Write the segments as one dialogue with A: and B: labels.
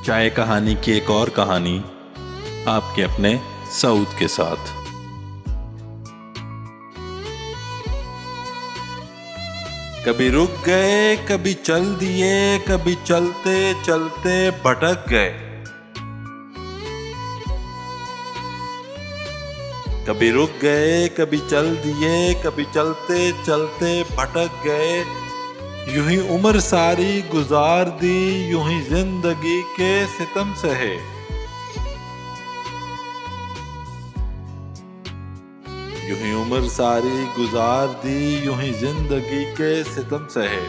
A: चाय कहानी की एक और कहानी आपके अपने सऊद के साथ। कभी रुक गए, कभी चल दिए, कभी चलते चलते भटक गए। कभी रुक गए, कभी चल दिए, कभी चलते चलते भटक गए। यूं ही उम्र सारी गुजार दी, यूं ही जिंदगी के सितम सहे। यूं ही उम्र सारी गुजार दी, यूं ही जिंदगी के सितम सहे।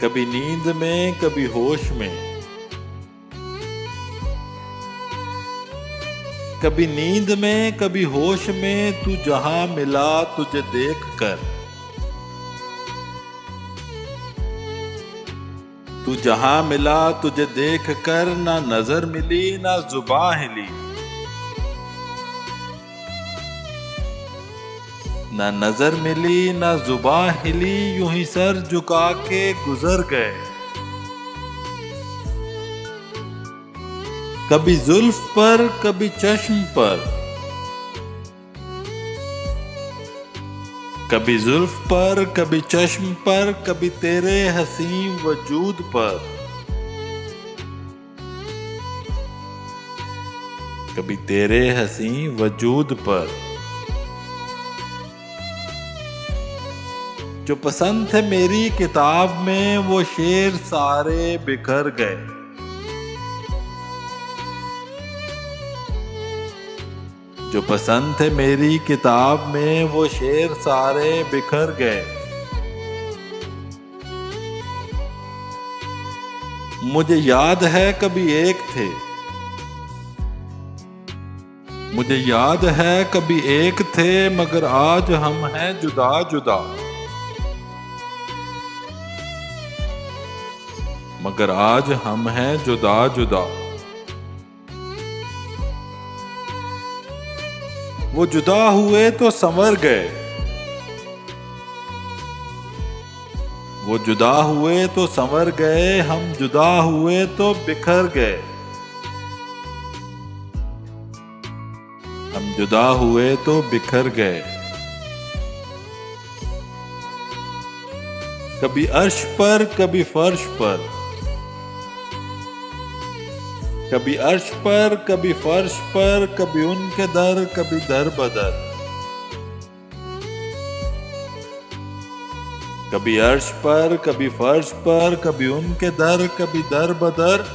A: कभी नींद में, कभी होश में, कभी नींद में, कभी होश में, तू जहां मिला तुझे देख कर। तू जहां मिला तुझे देख कर, ना नजर मिली ना जुबान हिली। ना नजर मिली ना जुबान हिली, यूं ही सर झुका के गुजर गए। कभी जुल्फ पर, कभी चश्म पर, कभी जुल्फ पर, कभी चश्म पर, कभी तेरे हसीं वजूद पर। कभी तेरे हसीं वजूद पर। जो पसंद थे मेरी किताब में, वो शेर सारे बिखर गए। जो पसंद थे मेरी किताब में, वो शेर सारे बिखर गए। मुझे याद है कभी एक थे, मुझे याद है कभी एक थे, मगर आज हम हैं जुदा जुदा। मगर आज हम हैं जुदा जुदा। वो जुदा हुए तो संवर गए, वो जुदा हुए तो संवर गए, हम जुदा हुए तो बिखर गए। हम जुदा हुए तो बिखर गए। कभी अर्श पर, कभी फर्श पर, कभी अर्श पर, कभी फर्श पर, कभी उनके दर, कभी दर बदर। कभी अर्श पर, कभी फर्श पर, कभी उनके दर, कभी दर बदर।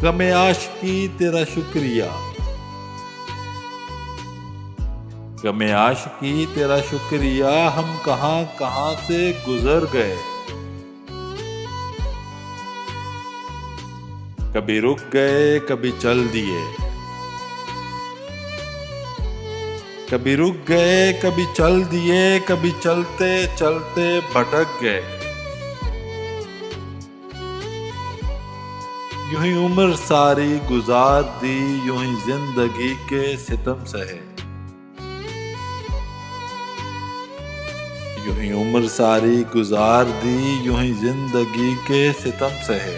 A: गमे आशिकी तेरा शुक्रिया, गमे आशिकी तेरा शुक्रिया, हम कहां कहां से गुजर गए। कभी रुक गए, कभी चल दिए, कभी रुक गए, कभी चल दिए, कभी चलते चलते भटक गए। यूं ही उम्र सारी गुजार दी, यूं ही जिंदगी के सितम सहे। यूं ही उम्र सारी गुजार दी, यूं ही जिंदगी के सितम सहे।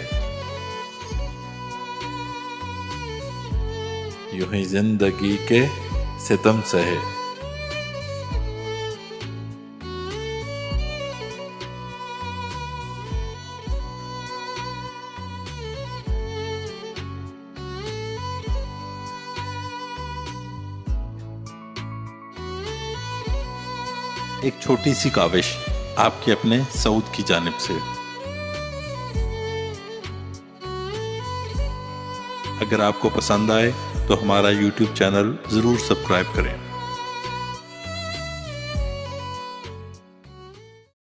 A: यूं ही जिंदगी के सितम सहे। एक छोटी सी काविश आपके अपने सऊद की जानिब से। अगर आपको पसंद आए तो हमारा YouTube चैनल ज़रूर सब्सक्राइब करें।